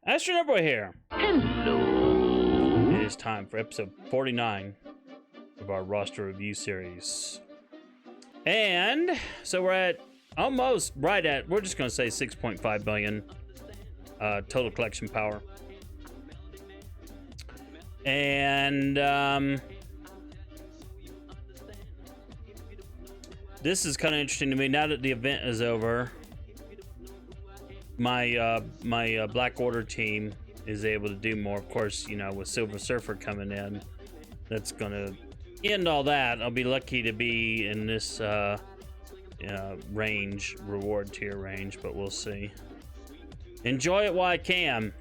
AstroNerdBoy here. Hello. It is time for episode 49 of our roster review series. And so we're at almost right at, we're just going to say 6.5 billion total collection power. And this is kind of interesting to me now that the event is over. My Black Order team is able to do more. Of course, you know, with Silver Surfer coming in, that's gonna end all that. I'll be lucky to be in this range, reward tier range, but we'll see. Enjoy it while I can.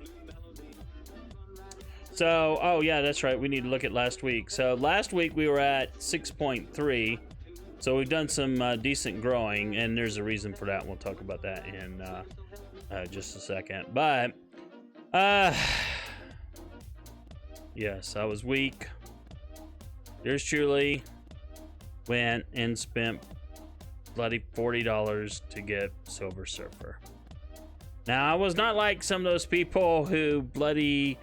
So, oh yeah, that's right. We need to look at last week. So last week we were at 6.3. So we've done some decent growing, and there's a reason for that. We'll talk about that in just a second. But yes, I was weak. Yours truly went and spent bloody $40 to get Silver Surfer. Now, I was not like some of those people who bloody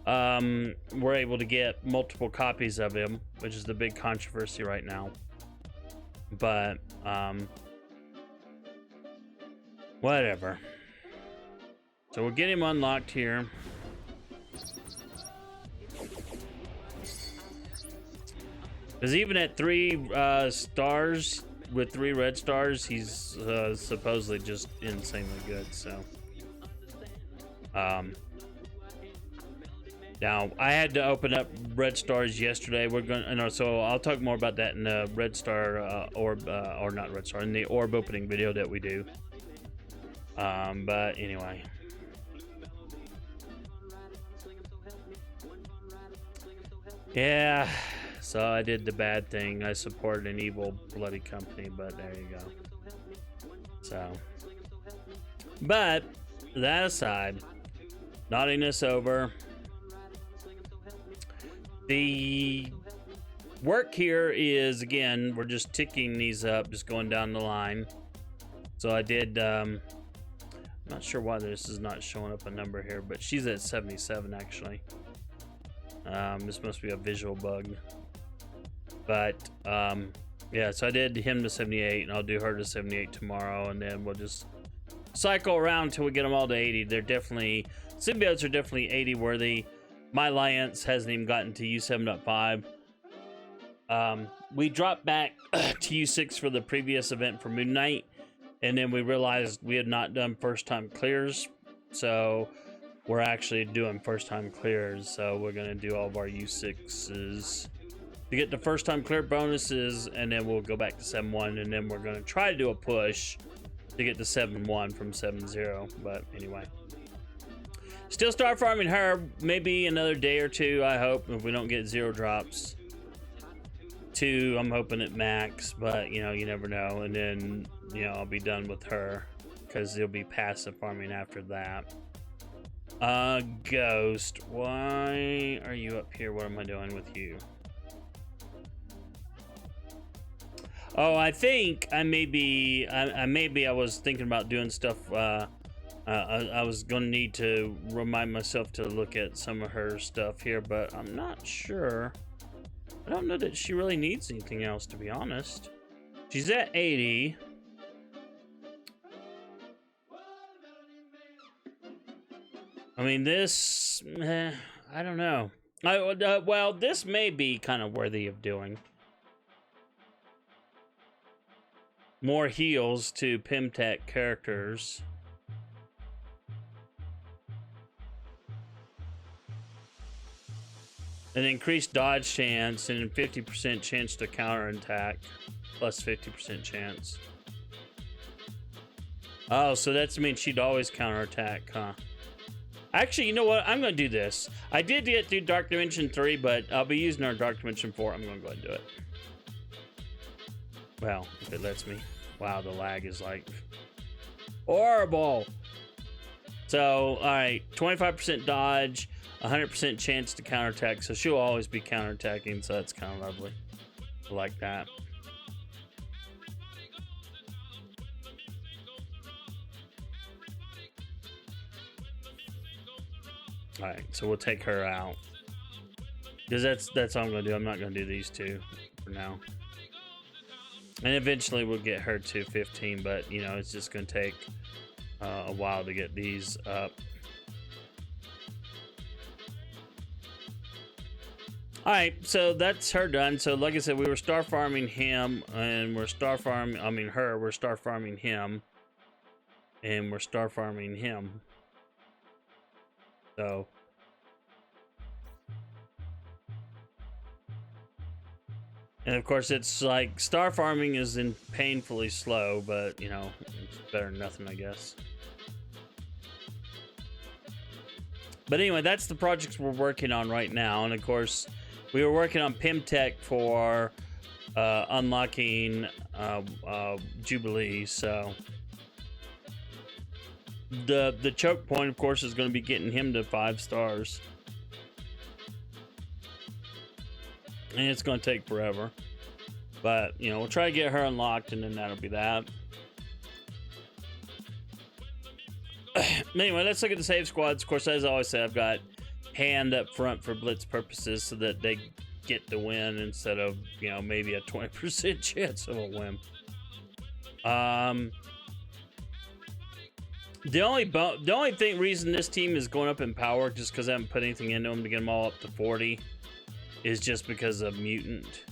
were able to get multiple copies of him, which is the big controversy right now. But whatever. So we'll get him unlocked here. Because even at 3 stars with 3 red stars, he's supposedly just insanely good. So now I had to open up red stars yesterday. We're gonna, so I'll talk more about that in the red star orb, or not red star, in the orb opening video that we do. But anyway. Yeah, so I did the bad thing. I supported an evil bloody company, but there you go. So, but that aside, naughtiness over. The work here is, again, we're just ticking these up, just going down the line. So I did, I'm not sure why this is not showing up a number here, but she's at 77 actually. This must be a visual bug. But yeah, so I did him to 78, and I'll do her to 78 tomorrow, and then we'll just cycle around until we get them all to 80. They're definitely, symbiotes are definitely 80 worthy. My alliance hasn't even gotten to U7.5. We dropped back to U6 for the previous event for Moon Knight, and then we realized we had not done first time clears, so we're actually doing first time clears. So we're gonna do all of our U6s to get the first time clear bonuses, and then we'll go back to 7-1, and then we're gonna try to do a push to get to 7-1 from 7-0. But anyway, still start farming her, maybe another day or two, I hope, if we don't get 0 drops. 2, I'm hoping at max, but you know, you never know. And then, you know, I'll be done with her because it'll be passive farming after that. Ghost, why are you up here? What am I doing with you? Oh, I think I maybe I was thinking about doing stuff. I was gonna need to remind myself to look at some of her stuff here, but I'm not sure. I don't know that she really needs anything else, to be honest. She's at 80. I mean, this, I don't know. Well, this may be kind of worthy of doing. More heals to Pimtech characters. An increased dodge chance and 50% chance to counterattack, plus 50% chance. Oh, so that means she'd always counterattack, huh? Actually, you know what? I'm going to do this. I did get through Dark Dimension 3, but I'll be using our Dark Dimension 4. I'm going to go ahead and do it. Well, if it lets me. Wow, the lag is like horrible. So, alright, 25% dodge, 100% chance to counterattack. So she'll always be counterattacking, so that's kind of lovely. I like that. All right, so we'll take her out because that's all I'm gonna do. I'm not gonna do these two for now, and eventually we'll get her to 15. But you know, it's just gonna take a while to get these up. All right, so that's her done. So like I said, we were star farming him, and we're star farming. I mean her. We're star farming him, and we're star farming him. So. And of course, it's like star farming is painfully slow, but you know, it's better than nothing, I guess. But anyway, that's the projects we're working on right now. And of course, we were working on Pimtech for unlocking Jubilee. So the choke point, of course, is going to be getting him to 5 stars. And it's going to take forever. But, you know, we'll try to get her unlocked, and then that'll be that. Anyway, let's look at the save squads. Of course, as I always say, I've got hand up front for blitz purposes so that they get the win instead of, you know, maybe a 20% chance of a win. The only reason this team is going up in power, just because I haven't put anything into them to get them all up to 40, is just because of mutant,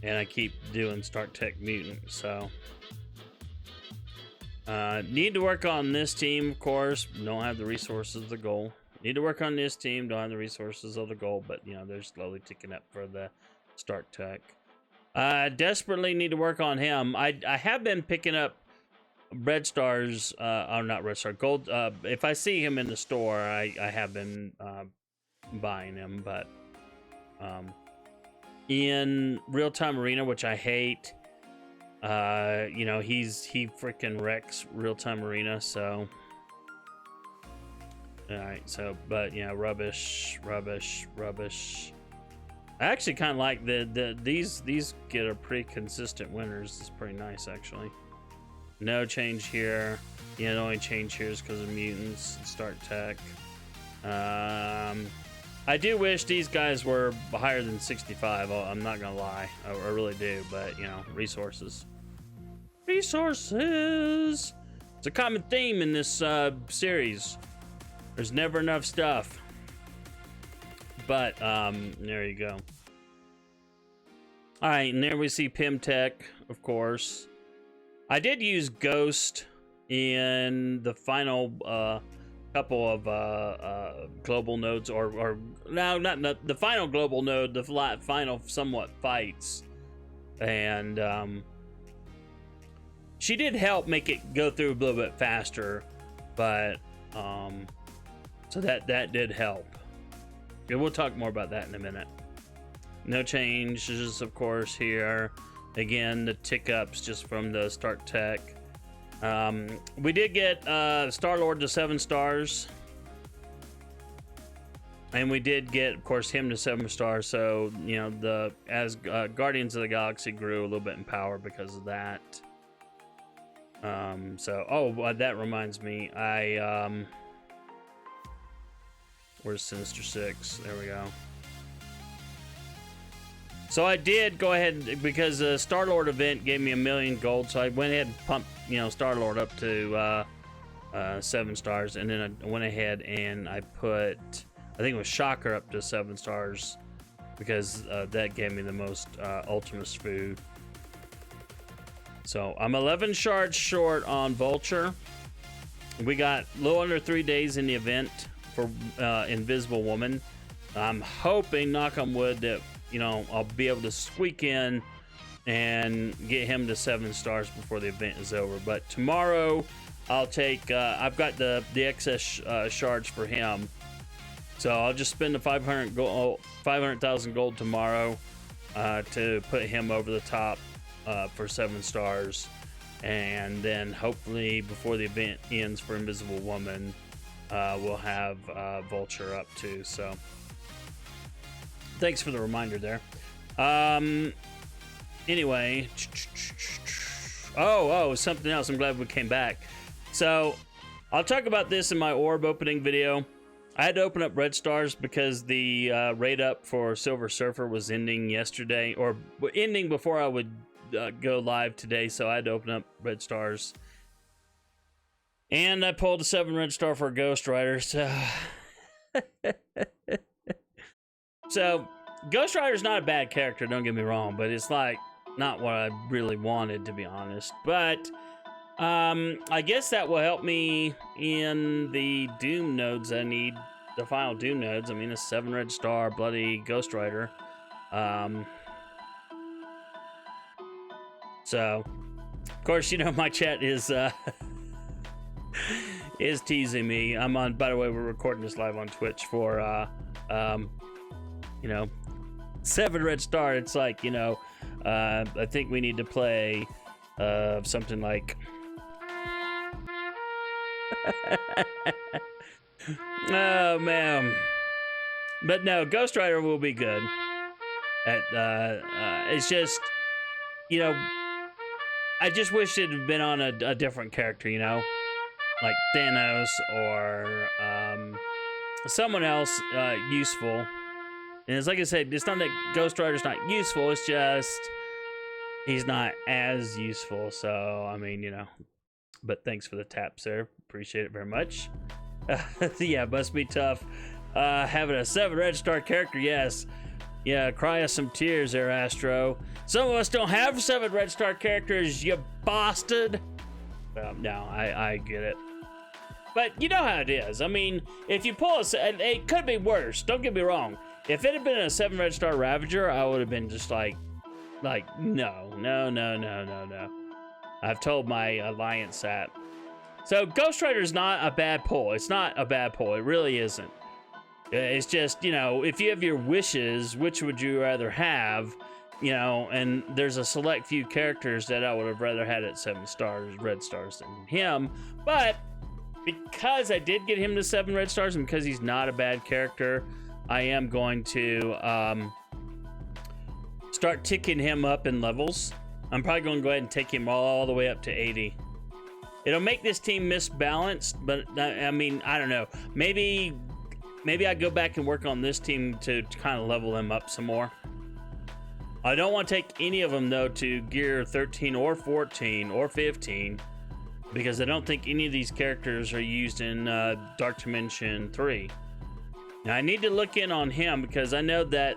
and I keep doing start tech mutant. So need to work on this team, of course. Don't have the resources of the goal. Need to work on this team. Don't have the resources of the goal, but you know, they're slowly ticking up for the start tech. Desperately need to work on him. I have been picking up Red Stars, not Red Star, Gold. If I see him in the store, I have been buying him, but in real-time arena, which I hate, you know, he freaking wrecks real-time arena. So all right, so but yeah, rubbish. I actually kind of like these get a pretty consistent winners. It's pretty nice, actually. No change here. Yeah, the only change here is because of mutants and start tech. I do wish these guys were higher than 65. I'm not gonna lie, I really do. But you know, resources. It's a common theme in this series. There's never enough stuff. But there you go. All right, and there we see Pimtech, of course. I did use Ghost in the final couple of global nodes, or no, not the final global node, the final somewhat fights, and she did help make it go through a little bit faster, but so that did help. Yeah, we'll talk more about that in a minute. No changes, of course, here. Again, the tick ups just from the start tech. We did get Star-Lord to 7 stars. And we did get, of course, him to 7 stars. So, you know, as Guardians of the Galaxy grew a little bit in power because of that. That reminds me. Where's Sinister Six? There we go. So I did go ahead, because the Star-Lord event gave me 1 million gold, so I went ahead and pumped, you know, Star-Lord up to 7 stars, and then I went ahead and I put, I think it was Shocker up to 7 stars, because that gave me the most Ultimus food. So I'm 11 shards short on Vulture. We got a little under 3 days in the event for Invisible Woman. I'm hoping, knock on wood, that, you know, I'll be able to squeak in and get him to 7 stars before the event is over. But tomorrow I'll take, I've got the excess shards for him. So I'll just spend the 500,000 gold tomorrow to put him over the top for 7 stars. And then hopefully before the event ends for Invisible Woman, we'll have Vulture up too. So thanks for the reminder there. Anyway, something else. I'm glad we came back. So I'll talk about this in my orb opening video. I had to open up Red Stars because the raid up for Silver Surfer was ending yesterday, or ending before I would go live today, so I had to open up Red Stars. And I pulled a 7 Red Star for Ghostwriter, so... So, Ghostwriter's not a bad character, don't get me wrong, but it's like not what I really wanted, to be honest. But I guess that will help me in the Doom nodes I need, the final Doom nodes. I mean, a 7 Red Star, bloody Ghostwriter. So, of course, you know, my chat is is teasing me. I'm on, by the way, we're recording this live on Twitch for you know, 7 Red Star. It's like, you know, I think we need to play something like oh man, but no, Ghostwriter will be good. It's just, you know, I just wish it had been on a different character, you know, like Thanos or someone else useful. And it's like I said, it's not that Ghostwriter's not useful, it's just he's not as useful. So, I mean, you know, but thanks for the tap, sir. Appreciate it very much. Yeah, must be tough having a 7 Red Star character, yes. Yeah, cry us some tears there, Astro. Some of us don't have 7 Red Star characters, you bastard. No, I get it. But you know how it is. I mean, if you pull it could be worse, don't get me wrong. If it had been a 7 Red Star Ravager, I would have been just like, no. I've told my alliance that. So Ghostwriter is not a bad pull. It's not a bad pull. It really isn't. It's just, you know, if you have your wishes, which would you rather have? You know, and there's a select few characters that I would have rather had at 7 stars, Red Stars than him. But because I did get him to 7 Red Stars and because he's not a bad character, I am going to start ticking him up in levels. I'm probably going to go ahead and take him all the way up to 80. It'll make this team misbalanced, but I mean, I don't know. Maybe I go back and work on this team to kind of level them up some more. I don't want to take any of them, though, to gear 13 or 14 or 15, because I don't think any of these characters are used in Dark Dimension 3. Now, I need to look in on him because I know that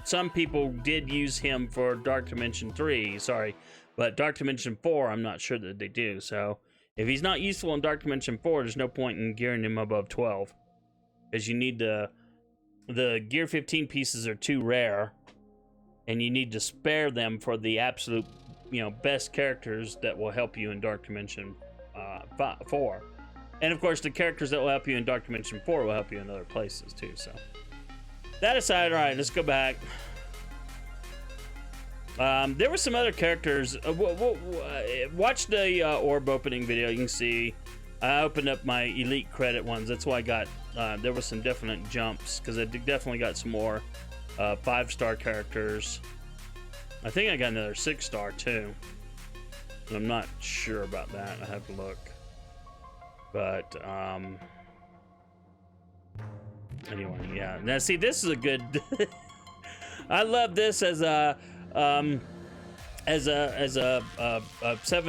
some people did use him for Dark Dimension 3, but Dark Dimension 4, I'm not sure that they do. So, if he's not useful in Dark Dimension 4, there's no point in gearing him above 12. Because you need the Gear 15 pieces are too rare, and you need to spare them for the absolute, you know, best characters that will help you in Dark Dimension 4. And of course, the characters that will help you in Dark Dimension 4 will help you in other places too. So that aside, all right, let's go back. There were some other characters. Watch the orb opening video. You can see I opened up my elite credit ones. That's why I got. There were some definite jumps because I definitely got some more 5-star characters. I think I got another 6-star too. I'm not sure about that. I have to look. But anyway, yeah. Now see, this is a good. I love this as a 7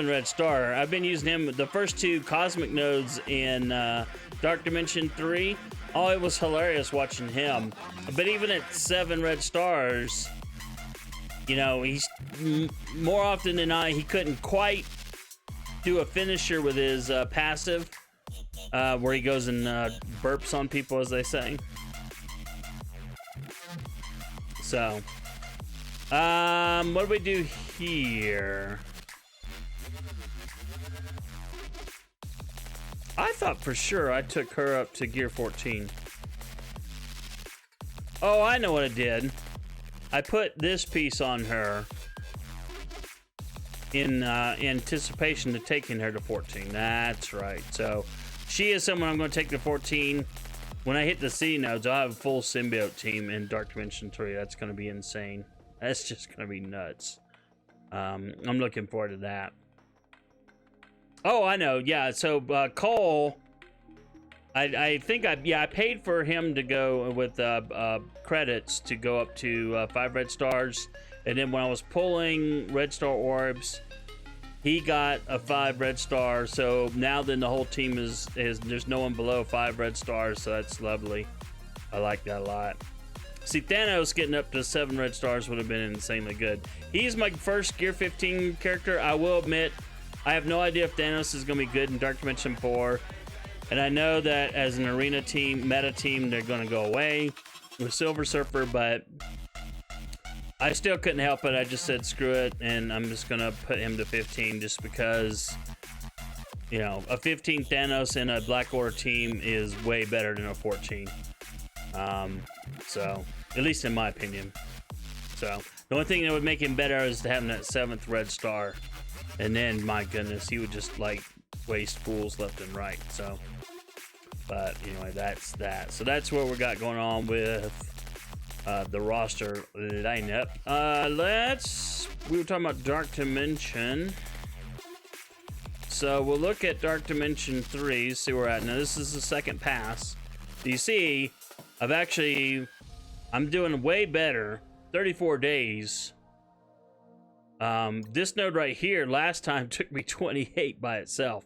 Red Star. I've been using him the first 2 cosmic nodes in Dark Dimension 3. Oh, it was hilarious watching him. But even at 7 Red Stars, you know, he's more often than not, he couldn't quite do a finisher with his passive, where he goes and burps on people, as they say. So, what do we do here? I thought for sure I took her up to gear 14. Oh, I know what I did. I put this piece on her in anticipation of taking her to 14. That's right. So she is someone I'm going to take to 14. When I hit the C nodes, I'll have a full symbiote team in Dark Dimension 3. That's going to be insane. That's just going to be nuts. I'm looking forward to that. Oh, I know. Yeah, so Cole I think I paid for him to go with credits to go up to 5 red stars, and then when I was pulling Red Star Orbs, he got a 5 red star. So now then the whole team is there's no one below 5 red stars, so that's lovely. I like that a lot. See, Thanos getting up to 7 red stars would have been insanely good. He's my first Gear 15 character. I will admit, I have no idea if Thanos is going to be good in Dark Dimension 4. And I know that as an arena team, meta team, they're going to go away with Silver Surfer, but I still couldn't help it. I just said screw it, and I'm just going to put him to 15 just because, you know, a 15 Thanos in a Black Order team is way better than a 14. So, at least in my opinion. So, the only thing that would make him better is to have that 7th red star. And then, my goodness, he would just, like, waste fools left and right. So, but anyway, that's that. So that's what we got going on with the roster lineup. We were talking about Dark Dimension. So we'll look at Dark Dimension 3, see where we're at. Now this is the second pass. You see, I'm doing way better. 34 days. This node right here last time took me 28 by itself.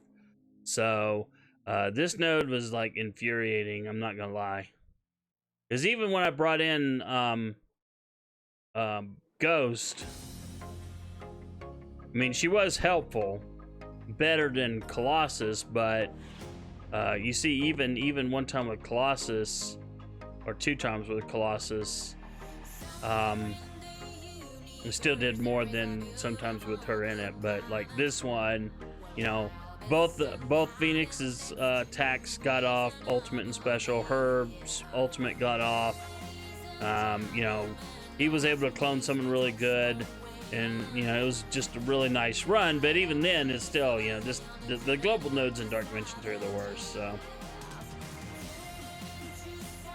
So this node was like infuriating, I'm not gonna lie. Because even when I brought in Ghost, I mean, she was helpful, better than Colossus, but you see, even one time with Colossus, or 2 times with Colossus, I still did more than sometimes with her in it. But like this one, you know, both Phoenix's attacks got off, ultimate and special. Her ultimate got off. You know, he was able to clone someone really good, and you know, it was just a really nice run. But even then, it's still, you know, just the global nodes in Dark Dimension 3 are the worst. So,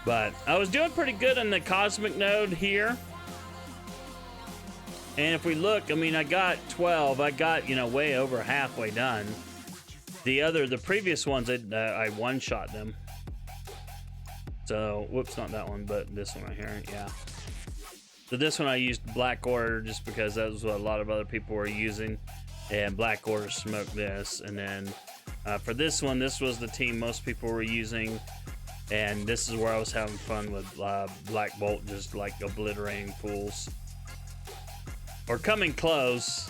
but I was doing pretty good on the cosmic node here. And if we look, I mean, I got 12. I got, you know, way over halfway done. The previous ones, I one-shot them. So, whoops, not that one, but this one right here, yeah. So this one I used Black Order just because that was what a lot of other people were using. And Black Order smoked this. And then for this one, this was the team most people were using. And this is where I was having fun with Black Bolt, just like obliterating fools. Or coming close.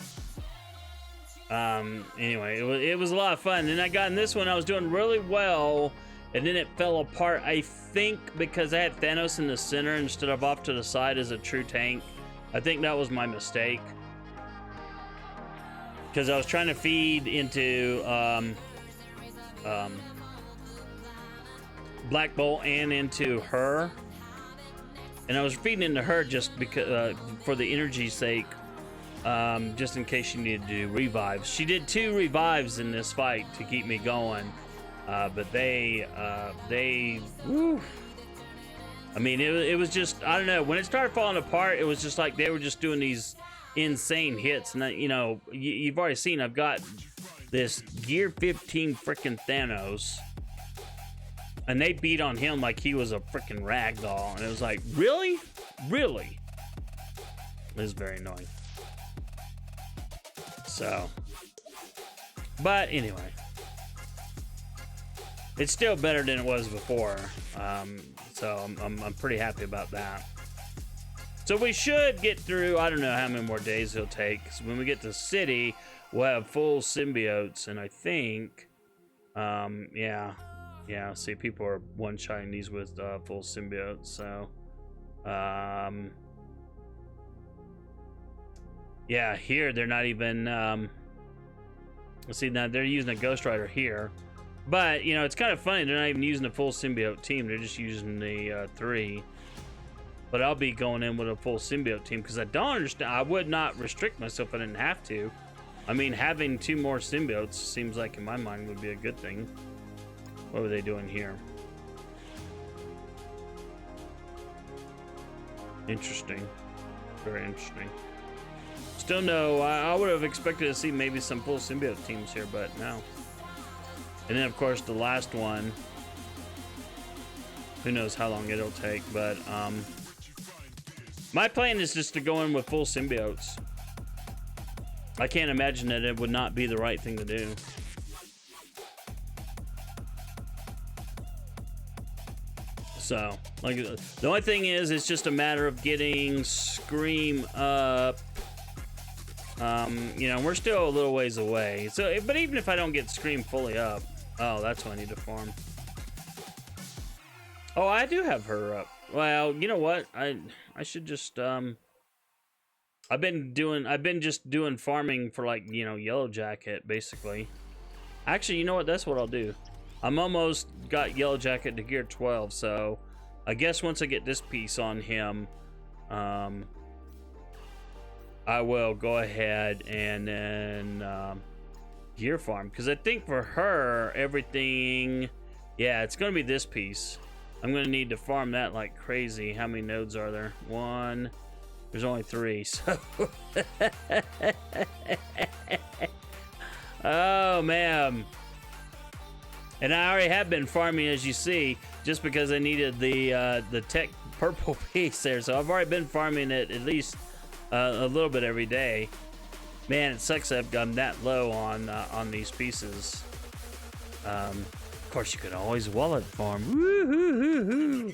Anyway, it was a lot of fun. Then I got in this one, I was doing really well, and then it fell apart. I think because I had Thanos in the center instead of off to the side as a true tank. I think that was my mistake. Because I was trying to feed into Black Bolt and into her. And I was feeding into her just because for the energy's sake. Just in case she needed to do revives. She did 2 revives in this fight to keep me going, but they woo. I mean, it was just, I don't know, when it started falling apart, it was just like they were just doing these insane hits. And you know, you've already seen, I've got this Gear 15 freaking Thanos, and they beat on him like he was a freaking ragdoll, and it was like, really? It was very annoying. So, but anyway, it's still better than it was before. So I'm pretty happy about that. So we should get through, I don't know how many more days it'll take. So when we get to city, we'll have full symbiotes, and I think, yeah, see, people are one-shotting these with full symbiotes, so, yeah, here they're not even, let's see, now they're using a Ghostwriter here. But, you know, it's kind of funny, they're not even using a full symbiote team, they're just using the 3. But I'll be going in with a full symbiote team, because I don't understand, I would not restrict myself if I didn't have to. I mean, having 2 more symbiotes seems like, in my mind, would be a good thing. What were they doing here? Interesting. Very interesting. Still no, I would have expected to see maybe some full symbiote teams here, but no. And then, of course, the last one who knows how long it'll take, but my plan is just to go in with full symbiotes. I can't imagine that it would not be the right thing to do. So, like, the only thing is, it's just a matter of getting Scream up. You know, we're still a little ways away. So, but even if I don't get Scream fully up, oh, that's what I need to farm. Oh, I do have her up. Well, you know what? I should just I've been just doing farming for, like, you know, Yellow Jacket basically. Actually, you know what? That's what I'll do. I'm almost got Yellow Jacket to gear 12, so I guess once I get this piece on him, I will go ahead and then gear farm, because I think for her everything, yeah, it's gonna be this piece. I'm gonna need to farm that like crazy. How many nodes are there? One. There's only 3, so oh man. And I already have been farming, as you see, just because I needed the tech purple piece there. So I've already been farming it at least a little bit every day. Man, it sucks that I'm that low on these pieces. Of course, you could always wallet farm. Woo-hoo-hoo-hoo.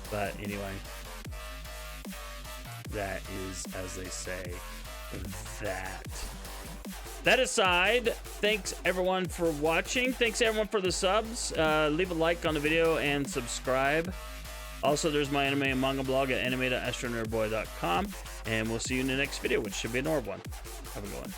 But anyway, that is, as they say, that. That aside, thanks everyone for watching. Thanks everyone for the subs. Leave a like on the video and subscribe. Also, there's my anime and manga blog at anime.astronerdboy.com. And we'll see you in the next video, which should be an orb one. Have a good one.